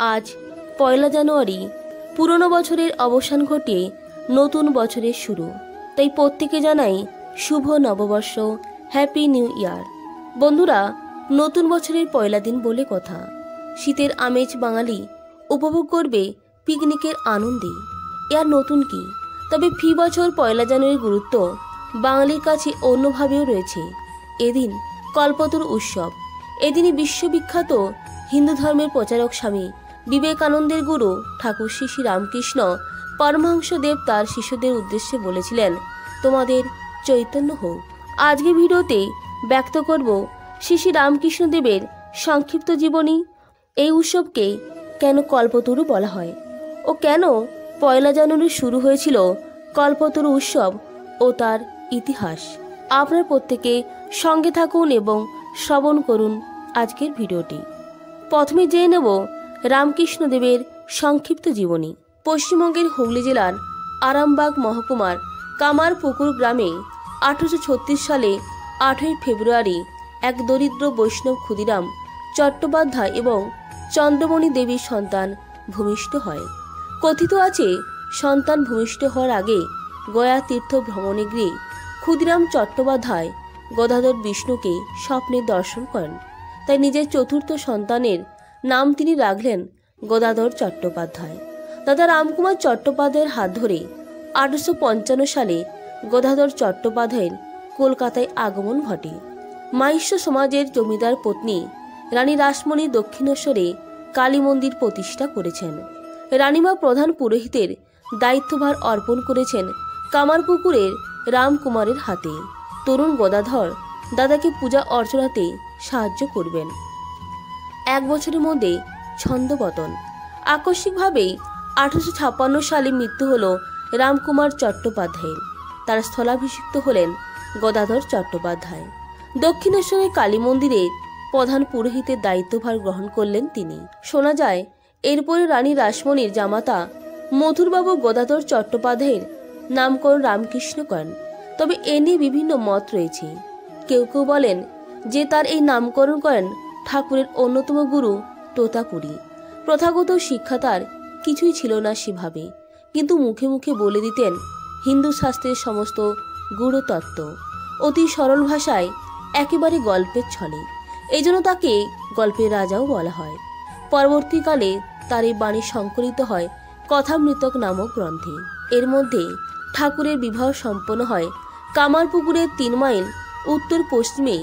আজ পয়লা জানুয়ারি পুরনো বছরের অবসান ঘটিয়ে নতুন বছরের শুরু। তাই প্রত্যেকে জানাই শুভ নববর্ষ, হ্যাপি নিউ ইয়ার। বন্ধুরা, নতুন বছরের পয়লা দিন বলে কথা। শীতের আমেজ বাঙালি উপভোগ করবে পিকনিকের আনন্দে। এর নতুন কি? তবে ফি বছর পয়লা জানুয়ারির গুরুত্ব বাঙালির কাছে অন্যভাবেও রয়েছে। এদিন কল্পতরু উৎসব। এদিনই বিশ্ববিখ্যাত হিন্দু ধর্মের প্রচারক স্বামী বিবেকানন্দের গুরু ঠাকুর শ্রী শ্রী রামকৃষ্ণ পরমহংসদেব তার শিষ্যদের উদ্দেশ্যে বলেছিলেন, তোমাদের চৈতন্য হোক। আজকে ভিডিওতে ব্যক্ত করব শ্রী শ্রী রামকৃষ্ণদেবের সংক্ষিপ্ত জীবনী। এই উৎসবকে কেন কল্পতরু বলা হয় ও কেন পয়লা জানুয়ারি শুরু হয়েছিল কল্পতরু উৎসব ও তার ইতিহাস। আপনার প্রত্যেকে সঙ্গে থাকুন এবং শ্রবণ করুন আজকের ভিডিওটি। প্রথমে জেনে নেব রামকৃষ্ণদেবের সংক্ষিপ্ত জীবনী। পশ্চিমবঙ্গের হুগলি জেলার আরামবাগ মহকুমার কামারপুকুর গ্রামে 1836 সালে 8ই ফেব্রুয়ারি এক দরিদ্র বৈষ্ণব ক্ষুদিরাম চট্টোপাধ্যায় এবং চন্দ্রমণি দেবীর সন্তান ভূমিষ্ঠ হয়। কথিত আছে, সন্তান ভূমিষ্ঠ হওয়ার আগে গয়া তীর্থ ভ্রমণে গিয়ে ক্ষুদিরাম চট্টোপাধ্যায় গদাধর বিষ্ণুকে স্বপ্নে দর্শন করেন। তাই নিজের চতুর্থ সন্তানের নাম তিনি রাখলেন গদাধর চট্টোপাধ্যায়। দাদা রামকুমার চট্টোপাধ্যায়ের হাত ধরে 1855 সালে গদাধর চট্টোপাধ্যায়ের কলকাতায় আগমন ঘটে। মাহিষ্য সমাজের জমিদার পত্নী রানী রাসমণি দক্ষিণেশ্বরে কালী মন্দির প্রতিষ্ঠা করেছেন। রানীমা প্রধান পুরোহিতের দায়িত্বভার অর্পণ করেছেন কামারপুকুরের রামকুমারের হাতে। তরুণ গদাধর দাদাকে পূজা অর্চনাতে সাহায্য করবেন। এক বছরের মধ্যে ছন্দপতন। আকস্মিকভাবেই 1856 সালে মৃত্যু হল রামকুমার চট্টোপাধ্যায়ের। তার স্থলাভিষিক্ত হলেন গদাধর চট্টোপাধ্যায়। দক্ষিণেশ্বরের কালী মন্দিরের প্রধান পুরোহিতের দায়িত্বভার গ্রহণ করলেন তিনি। শোনা যায়, এরপরে রানী রাসমণির জামাতা মধুরবাবু গদাধর চট্টোপাধ্যায়ের নামকরণ রামকৃষ্ণ করেন। তবে এ নিয়ে বিভিন্ন মত রয়েছে। কেউ কেউ বলেন যে তার এই নামকরণ করেন ঠাকুরের অন্যতম গুরু তোতাপুরী। প্রথাগত শিক্ষা তার কিছুই ছিল না সেভাবে, কিন্তু মুখে মুখে বলে দিতেন হিন্দু শাস্ত্রের সমস্ত গূঢ় তত্ত্ব অতি সরল ভাষায়, একেবারে গল্পের ছলে। এই জন্য তাকে গল্পের রাজাও বলা হয়। পরবর্তীকালে তার এই বাণী সংকলিত হয় কথামৃতক নামক গ্রন্থে। এর মধ্যে ঠাকুরের বিবাহ সম্পন্ন হয় কামারপুকুরের 3 মাইল উত্তর পশ্চিমে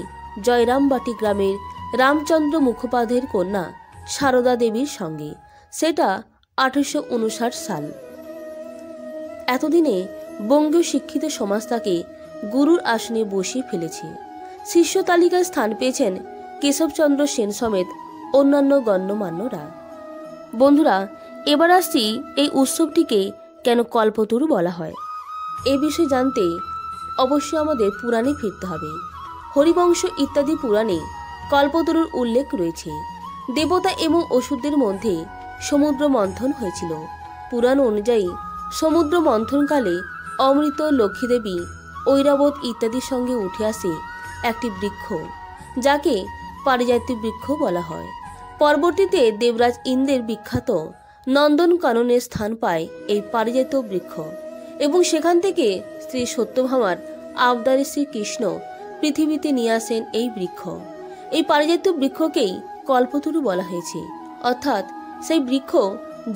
জয়রামবাটি গ্রামের রামচন্দ্র মুখোপাধ্যায়ের কন্যা সারদা দেবীর সঙ্গে। সেটা 1859 সাল। এতদিনে বঙ্গীয় শিক্ষিত সমাজ তাকে গুরুর আসনে বসিয়ে ফেলেছে। শিষ্য তালিকায় স্থান পেয়েছেন কেশবচন্দ্র সেন সমেত অন্যান্য গণ্যমান্যরা। বন্ধুরা, এবার আসছি এই উৎসবটিকে কেন কল্পতরু বলা হয়। এ বিষয়ে জানতে অবশ্যই আমাদের পুরাণে ফিরতে হবে। হরিবংশ ইত্যাদি পুরাণে কল্পতরুর উল্লেখ রয়েছে। দেবতা এবং অসুরদের মধ্যে সমুদ্র মন্থন হয়েছিল। পুরাণ অনুযায়ী সমুদ্র মন্থনকালে অমৃত, লক্ষ্মীদেবী, ঐরাবত ইত্যাদির সঙ্গে উঠে আসে একটি বৃক্ষ, যাকে পারিজাত বৃক্ষ বলা হয়। পরবর্তীতে দেবরাজ ইন্দ্রের বিখ্যাত নন্দনকাননে স্থান পায় এই পারিজাত বৃক্ষ এবং সেখান থেকে শ্রী সত্যভামার আবদারে শ্রীকৃষ্ণ পৃথিবীতে নিয়ে আসেন এই বৃক্ষ। এই পারিজাত বৃক্ষকেই কল্পতরু বলা হয়েছে, অর্থাৎ সেই বৃক্ষ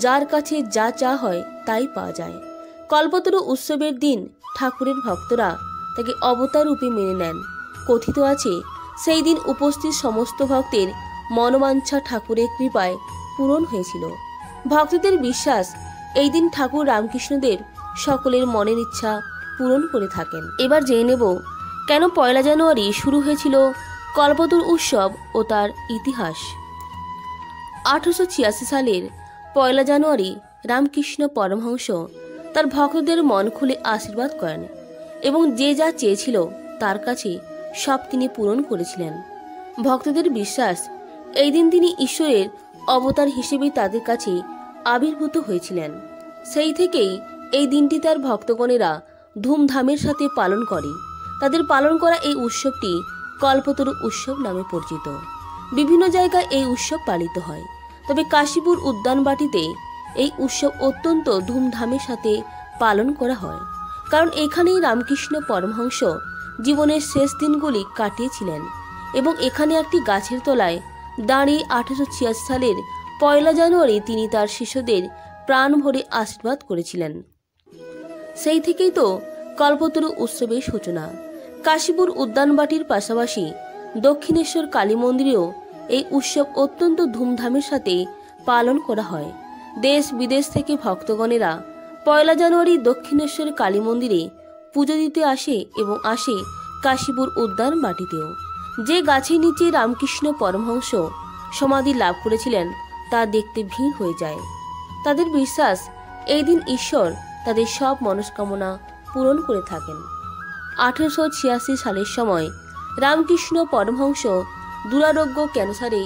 যার কাছে যা চা হয় তাই পাওয়া যায়। কল্পতরু উৎসবের দিন ঠাকুরের ভক্তরা তাকে অবতার রূপে মেনে নেন। কথিত আছে, সেই দিন উপস্থিত সমস্ত ভক্তের মনোবাঞ্ছা ঠাকুরের কৃপায় পূরণ হয়েছিল। ভক্তদের বিশ্বাস, এই দিন ঠাকুর রামকৃষ্ণদেব সকলের মনের ইচ্ছা পূরণ করে থাকেন। এবার জেনে নেব কেন পয়লা জানুয়ারি শুরু হয়েছিল কল্পতরু উৎসব ও তার ইতিহাস। 1886 সালের পয়লা জানুয়ারি রামকৃষ্ণ পরমহংস তার ভক্তদের মন খুলে আশীর্বাদ করেন এবং যে যা চেয়েছিল তার কাছে সব তিনি পূরণ করেছিলেন। ভক্তদের বিশ্বাস, এই দিন তিনি ঈশ্বরের অবতার হিসেবে তাদের কাছে আবির্ভূত হয়েছিলেন। সেই থেকেই এই দিনটি তার ভক্তগণেরা ধুমধামের সাথে পালন করে। তাদের পালন করা এই উৎসবটি কল্পতরু উৎসব নামে পরিচিত। বিভিন্ন জায়গায় এই উৎসব পালিত হয়। তবে কাশীপুর উদ্যানবাটিতে এই উৎসব অত্যন্ত ধুমধামের সাথে পালন করা হয়, কারণ এখানেই রামকৃষ্ণ পরমহংস জীবনের শেষ দিনগুলি কাটিয়েছিলেন এবং এখানে একটি গাছের তলায় দাঁড়িয়ে 1886 সালের 1 জানুয়ারি তিনি তার শিষ্যদের প্রাণ ভরে আশীর্বাদ করেছিলেন। সেই থেকেই তো কল্পতরু উৎসবের সূচনা। কাশীপুর উদ্যানবাটির পাশাপাশি দক্ষিণেশ্বর কালী মন্দিরেও এই উৎসব অত্যন্ত ধুমধামের সাথে পালন করা হয়। দেশ বিদেশ থেকে ভক্তগণেরা 1 জানুয়ারি দক্ষিণেশ্বর কালী মন্দিরে পুজো দিতে আসে এবং আসে কাশীপুর উদ্যানবাটিতেও। যে গাছের নিচে রামকৃষ্ণ পরমহংস সমাধি লাভ করেছিলেন তা দেখতে ভিড় হয়ে যায়। তাদের বিশ্বাস এই দিন ঈশ্বর তাদের সব মনস্কামনা পূরণ করে থাকেন। 1886 সালের সময় রামকৃষ্ণ পরমহংস দুরারোগ্য ক্যান্সারে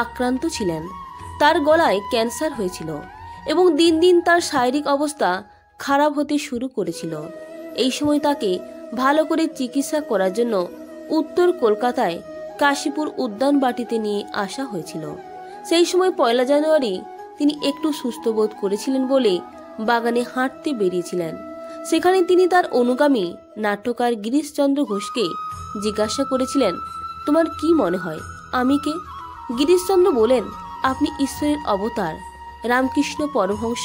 আক্রান্ত ছিলেন। তার গলায় ক্যান্সার হয়েছিল এবং দিন দিন তার শারীরিক অবস্থা খারাপ হতে শুরু করেছিল। এই সময় তাকে ভালো করে চিকিৎসা করার জন্য উত্তর কলকাতায় কাশীপুর উদ্যানবাটিতে নিয়ে আসা হয়েছিল। সেই সময় 1 জানুয়ারি তিনি একটু সুস্থ বোধ করেছিলেন বলে বাগানে হাঁটতে বেরিয়েছিলেন। সেখানে তিনি তার অনুগামী নাট্যকার গিরিশচন্দ্র ঘোষকে জিজ্ঞাসা করেছিলেন, তোমার কি মনে হয় আমি কে? গিরিশচন্দ্র বলেন, আপনি ঈশ্বরের অবতার রামকৃষ্ণ পরমহংস।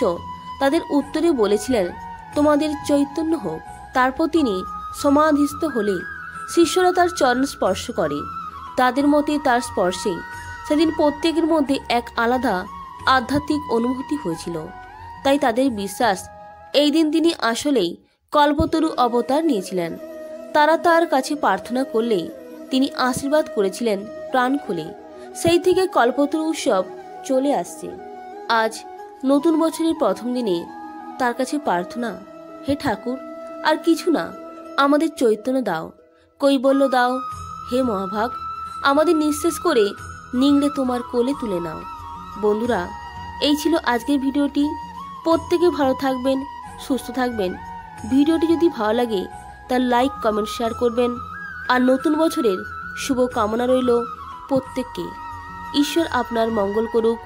তাদের উত্তরে বলেছিলেন, তোমাদের চৈতন্য হোক। তারপর তিনি সমাধিস্থ হলে শিষ্যরা তার চরণ স্পর্শ করে। তাদের মতে তার স্পর্শে সেদিন প্রত্যেকের মধ্যে এক আলাদা আধ্যাত্মিক অনুভূতি হয়েছিল। তাই তাদের বিশ্বাস এই দিন তিনি আসলেই কল্পতরু অবতার নিয়েছিলেন। তারা তার কাছে প্রার্থনা করলে তিনি আশীর্বাদ করেছিলেন প্রাণ খুলে। সেই থেকে কল্পতরু উৎসব চলে আসছে। আজ নতুন বছরের প্রথম দিনে তার কাছে প্রার্থনা, হে ঠাকুর, আর কিছু না, আমাদের চৈতন্য দাও, কৈবল্য দাও। হে মহাভাগ, আমাদের নিঃশেষ করে নিংড়ে তোমার কোলে তুলে নাও। বন্ধুরা, এই ছিল আজকের ভিডিওটি। প্রত্যেকে ভালো থাকবেন, সুস্থ থাকবেন। ভিডিওটি যদি ভালো লাগে তার লাইক, কমেন্ট, শেয়ার করবেন। আর নতুন বছরের শুভ কামনা রইল প্রত্যেককে। ঈশ্বর আপনার মঙ্গল করুক।